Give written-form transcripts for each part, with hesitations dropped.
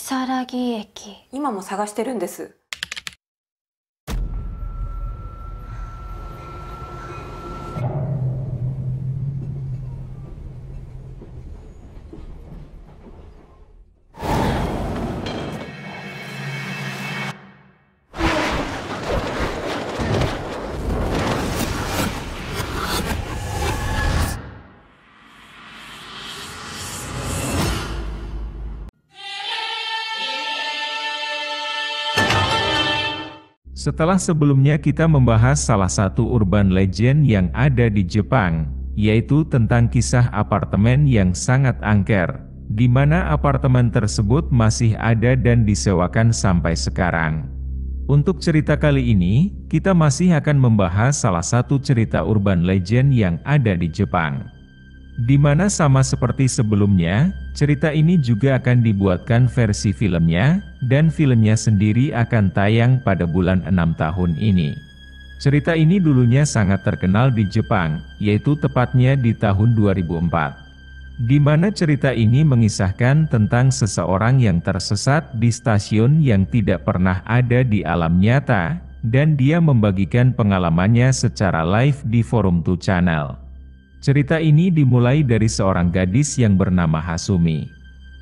如駅。今も探してるんです。Setelah sebelumnya kita membahas salah satu urban legend yang ada di Jepang, yaitu tentang kisah apartemen yang sangat angker, di mana apartemen tersebut masih ada dan disewakan sampai sekarang. Untuk cerita kali ini, kita masih akan membahas salah satu cerita urban legend yang ada di Jepang. Di mana sama seperti sebelumnya, cerita ini juga akan dibuatkan versi filmnya, dan filmnya sendiri akan tayang pada bulan 6 tahun ini. Cerita ini dulunya sangat terkenal di Jepang, yaitu tepatnya di tahun 2004. Di mana cerita ini mengisahkan tentang seseorang yang tersesat di stasiun yang tidak pernah ada di alam nyata, dan dia membagikan pengalamannya secara live di forum 2 channel. Cerita ini dimulai dari seorang gadis yang bernama Hasumi.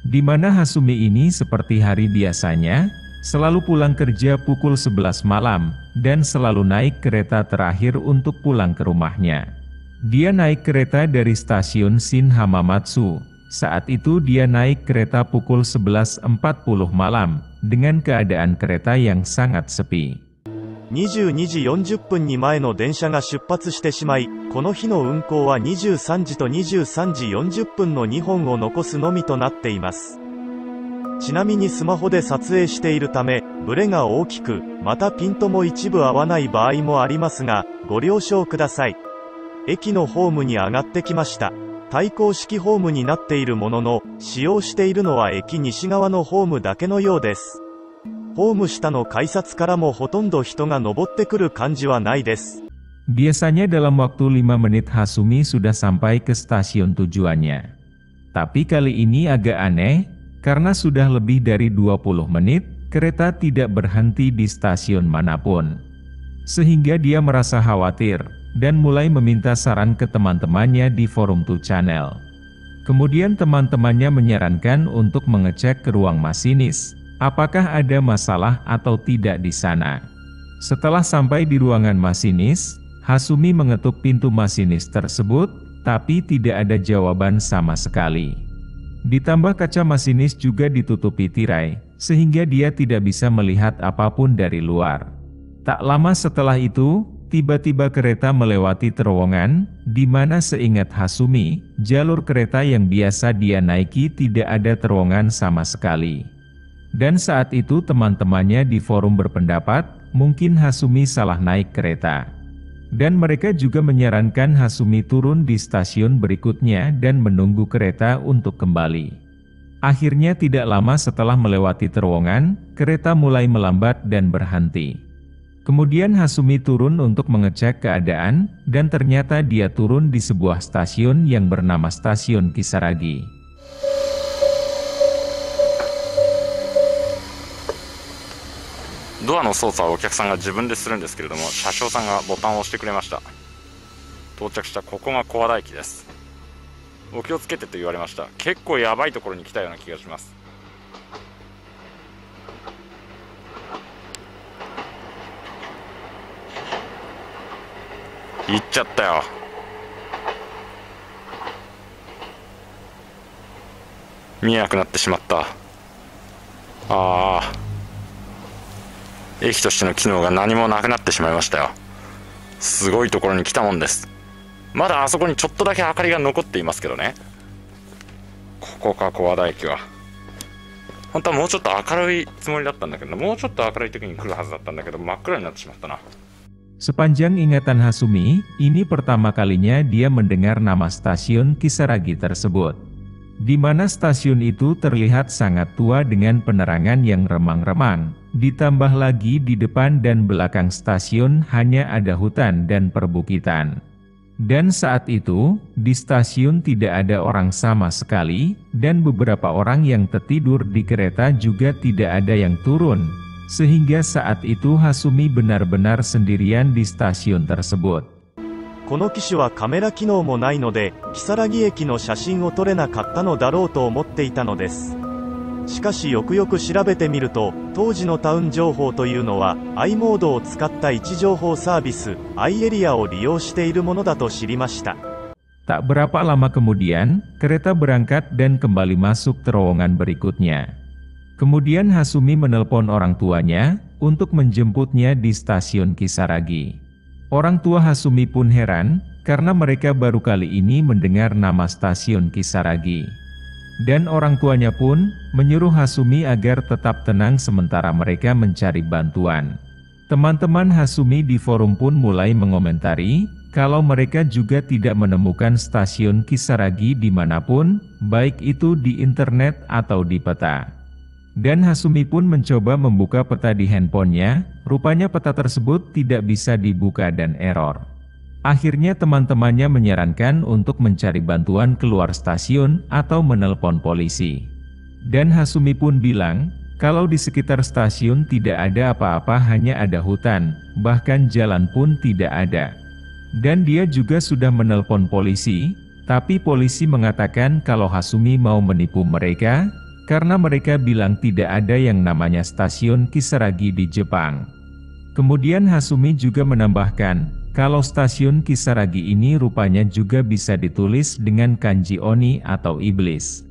Di mana Hasumi ini seperti hari biasanya, selalu pulang kerja pukul 11 malam, dan selalu naik kereta terakhir untuk pulang ke rumahnya. Dia naik kereta dari stasiun Shin Hamamatsu. Saat itu dia naik kereta pukul 11.40 malam, dengan keadaan kereta yang sangat sepi. 22時40分に前の電車が出発してしまい、この日の運行は23時と23時40分の2本を残すのみとなっています。ちなみにスマホで撮影しているため、ブレが大きく、またピントも一部合わない場合もありますが、ご了承ください。駅のホームに上がってきました。対向式ホームになっているものの、使用しているのは駅西側のホームだけのようです。ホーム下の改札からもほとんど人が登ってくる感じはないです。Biasanya dalam waktu 5 menit Hasumi sudah sampai ke stasiun tujuannya. Tapi kali ini agak aneh, karena sudah lebih dari 20 menit, kereta tidak berhenti di stasiun manapun. Sehingga dia merasa khawatir, dan mulai meminta saran ke teman-temannya di forum 2 channel. Kemudian teman-temannya menyarankan untuk mengecek ke ruang masinis. Apakah ada masalah atau tidak di sana? Setelah sampai di ruangan masinis, Hasumi mengetuk pintu masinis tersebut, tapi tidak ada jawaban sama sekali. Ditambah kaca masinis juga ditutupi tirai, sehingga dia tidak bisa melihat apapun dari luar. Tak lama setelah itu, tiba-tiba kereta melewati terowongan, di mana seingat Hasumi, jalur kereta yang biasa dia naiki tidak ada terowongan sama sekali. Dan saat itu teman-temannya di forum berpendapat, mungkin Hasumi salah naik kereta. Dan mereka juga menyarankan Hasumi turun di stasiun berikutnya dan menunggu kereta untuk kembali. Akhirnya tidak lama setelah melewati terowongan, kereta mulai melambat dan berhenti. Kemudian Hasumi turun untuk mengecek keadaan, dan ternyata dia turun di sebuah stasiun yang bernama Stasiun Kisaragi. ドアの操作はお客さんが自分でするんですけれども、車掌さんがボタンを押してくれました。到着したここが小和田駅です。お気をつけてと言われました。結構やばいところに来たような気がします。行っちゃったよ。見えなくなってしまった。ああ、駅としての機能が何もなくなってしまいましたよ。すごいところに来たもんです。まだあそこにちょっとだけ明かりが残っていますけどね。ここか小和田駅は。本当はもうちょっと明るいつもりだったんだけど、もうちょっと明るい時に来るはずだったんだけど、真っ暗になってしまったな。Sepanjang ingatan Hasumi, ini pertama kalinya dia mendengar nama stasiun Kisaragi tersebut. Di mana stasiun itu terlihat sangat tua dengan penerangan yang remang-remang. Ditambah lagi di depan dan belakang stasiun hanya ada hutan dan perbukitan. Dan saat itu, di stasiun tidak ada orang sama sekali, dan beberapa orang yang tertidur di kereta juga tidak ada yang turun. Sehingga saat itu Hasumi benar-benar sendirian di stasiun tersebut. この機種はカメラ機能もないので、如月駅の写真を撮れなかったのだろうと思っていたのです。しかしよくよく調べてみると、当時のタウン情報というのは i モードを使った位置情報サービス i エリアを利用しているものだと知りました。 Tak berapa lama kemudian, kereta berangkat dan kembali masuk terowongan berikutnya. Kemudian Hasumi menelpon orang tuanya untuk menjemputnya di stasiun Kisaragi. Orang tua Hasumi pun heran, karena mereka baru kali ini mendengar nama stasiun Kisaragi. Dan orang tuanya pun menyuruh Hasumi agar tetap tenang sementara mereka mencari bantuan. Teman-teman Hasumi di forum pun mulai mengomentari, kalau mereka juga tidak menemukan stasiun Kisaragi dimanapun, baik itu di internet atau di peta. Dan Hasumi pun mencoba membuka peta di handphonenya, rupanya peta tersebut tidak bisa dibuka dan error. Akhirnya teman-temannya menyarankan untuk mencari bantuan keluar stasiun atau menelpon polisi. Dan Hasumi pun bilang, kalau di sekitar stasiun tidak ada apa-apa, hanya ada hutan, bahkan jalan pun tidak ada. Dan dia juga sudah menelpon polisi, tapi polisi mengatakan kalau Hasumi mau menipu mereka, karena mereka bilang tidak ada yang namanya stasiun Kisaragi di Jepang. Kemudian Hasumi juga menambahkan, kalau stasiun Kisaragi ini rupanya juga bisa ditulis dengan kanji Oni atau iblis.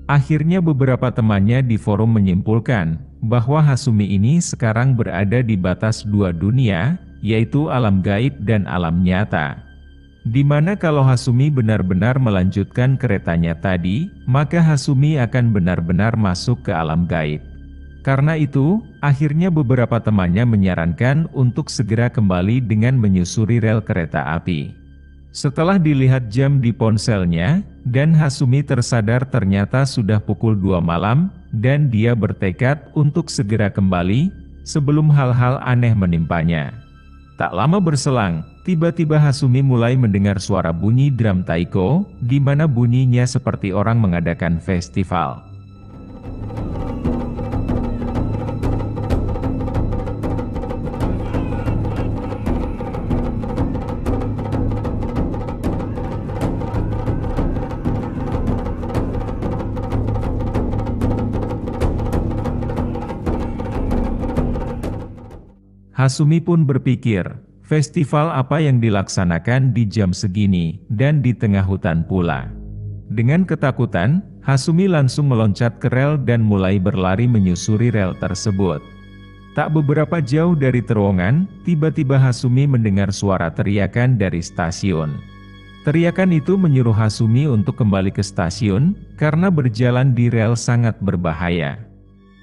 Akhirnya beberapa temannya di forum menyimpulkan, bahwa Hasumi ini sekarang berada di batas dua dunia, yaitu alam gaib dan alam nyata. Dimana kalau Hasumi benar-benar melanjutkan keretanya tadi, maka Hasumi akan benar-benar masuk ke alam gaib. Karena itu, akhirnya beberapa temannya menyarankan untuk segera kembali dengan menyusuri rel kereta api. Setelah dilihat jam di ponselnya, dan Hasumi tersadar ternyata sudah pukul 2 malam, dan dia bertekad untuk segera kembali, sebelum hal-hal aneh menimpanya. Tak lama berselang, tiba-tiba Hasumi mulai mendengar suara bunyi drum taiko, di mana bunyinya seperti orang mengadakan festival. Hasumi pun berpikir, festival apa yang dilaksanakan di jam segini, dan di tengah hutan pula. Dengan ketakutan, Hasumi langsung meloncat ke rel dan mulai berlari menyusuri rel tersebut. Tak beberapa jauh dari terowongan, tiba-tiba Hasumi mendengar suara teriakan dari stasiun. Teriakan itu menyuruh Hasumi untuk kembali ke stasiun, karena berjalan di rel sangat berbahaya.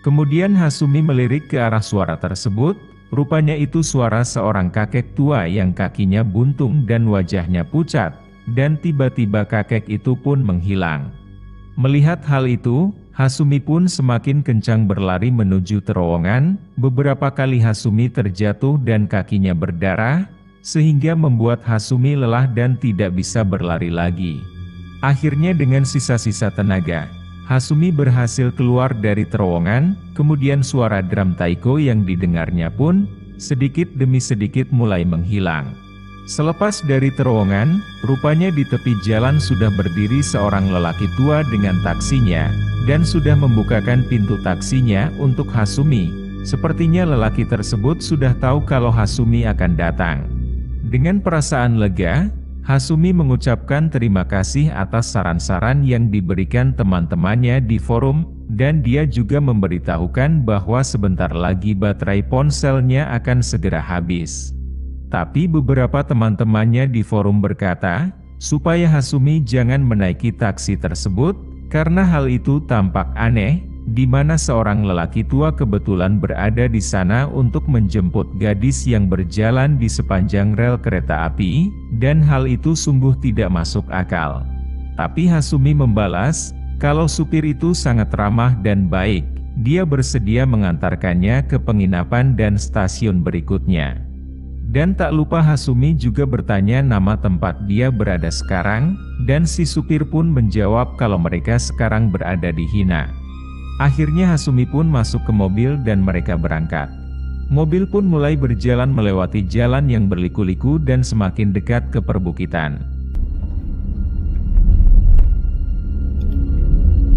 Kemudian Hasumi melirik ke arah suara tersebut. Rupanya itu suara seorang kakek tua yang kakinya buntung dan wajahnya pucat, dan tiba-tiba kakek itu pun menghilang. Melihat hal itu, Hasumi pun semakin kencang berlari menuju terowongan. Beberapa kali Hasumi terjatuh dan kakinya berdarah, sehingga membuat Hasumi lelah dan tidak bisa berlari lagi. Akhirnya dengan sisa-sisa tenaga, Hasumi berhasil keluar dari terowongan, kemudian suara drum taiko yang didengarnya pun, sedikit demi sedikit mulai menghilang. Selepas dari terowongan, rupanya di tepi jalan sudah berdiri seorang lelaki tua dengan taksinya, dan sudah membukakan pintu taksinya untuk Hasumi. Sepertinya lelaki tersebut sudah tahu kalau Hasumi akan datang. Dengan perasaan lega, Hasumi mengucapkan terima kasih atas saran-saran yang diberikan teman-temannya di forum, dan dia juga memberitahukan bahwa sebentar lagi baterai ponselnya akan segera habis. Tapi beberapa teman-temannya di forum berkata, supaya Hasumi jangan menaiki taksi tersebut, karena hal itu tampak aneh, di mana seorang lelaki tua kebetulan berada di sana untuk menjemput gadis yang berjalan di sepanjang rel kereta api, dan hal itu sungguh tidak masuk akal. Tapi Hasumi membalas, kalau supir itu sangat ramah dan baik, dia bersedia mengantarkannya ke penginapan dan stasiun berikutnya. Dan tak lupa Hasumi juga bertanya nama tempat dia berada sekarang, dan si supir pun menjawab kalau mereka sekarang berada di Hina. Akhirnya Hasumi pun masuk ke mobil dan mereka berangkat. Mobil pun mulai berjalan melewati jalan yang berliku-liku dan semakin dekat ke perbukitan.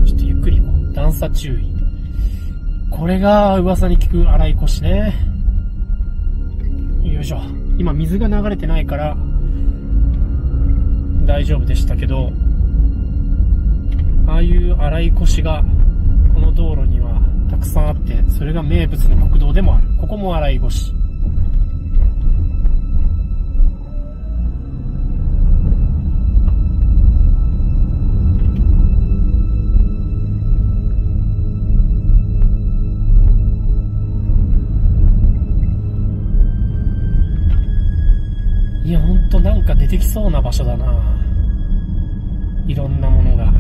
ちょっとゆっくり行こう。段差注意。これが噂に聞く荒い腰ね。よいしょ。今水が流れてないから大丈夫でしたけど、ああいう荒い腰がこの道路にはたくさんあって、それが名物の国道でもある。ここも荒い腰。いや、ほんとなんか出てきそうな場所だな。いろんなものが。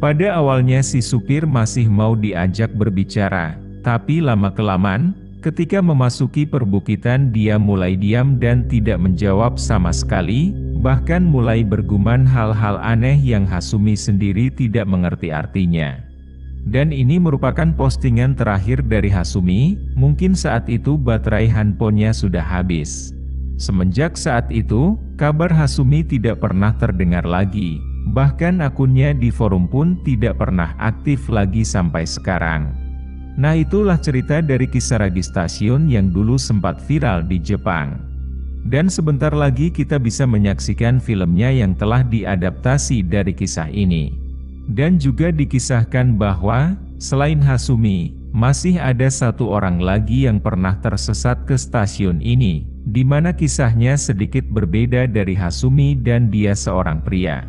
Pada awalnya si supir masih mau diajak berbicara, tapi lama-kelamaan, ketika memasuki perbukitan dia mulai diam dan tidak menjawab sama sekali, bahkan mulai bergumam hal-hal aneh yang Hasumi sendiri tidak mengerti artinya. Dan ini merupakan postingan terakhir dari Hasumi, mungkin saat itu baterai handphonenya sudah habis. Semenjak saat itu, kabar Hasumi tidak pernah terdengar lagi. Bahkan akunnya di forum pun tidak pernah aktif lagi sampai sekarang. Nah, itulah cerita dari Kisaragi Station yang dulu sempat viral di Jepang. Dan sebentar lagi kita bisa menyaksikan filmnya yang telah diadaptasi dari kisah ini. Dan juga dikisahkan bahwa, selain Hasumi, masih ada satu orang lagi yang pernah tersesat ke stasiun ini, di mana kisahnya sedikit berbeda dari Hasumi dan dia seorang pria.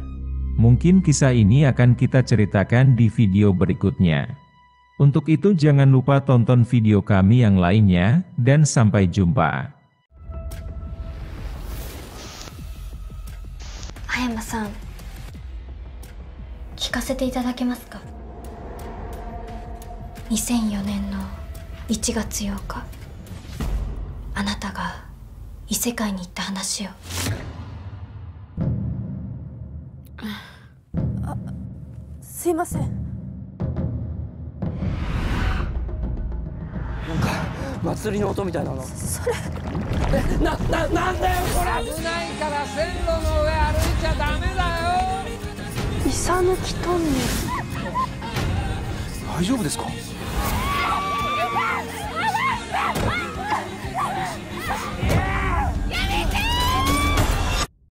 Mungkin kisah ini akan kita ceritakan di video berikutnya. Untuk itu jangan lupa tonton video kami yang lainnya, dan sampai jumpa. Hayama-san, 聞かせていただけますか。2004年の1月8日、あなたが異世界に行った話を。すいません。なんか祭りの音みたいなの。それなんだよこれ。危ないから線路の上歩いちゃダメだよ。イサヌキトンネル。大丈夫ですか。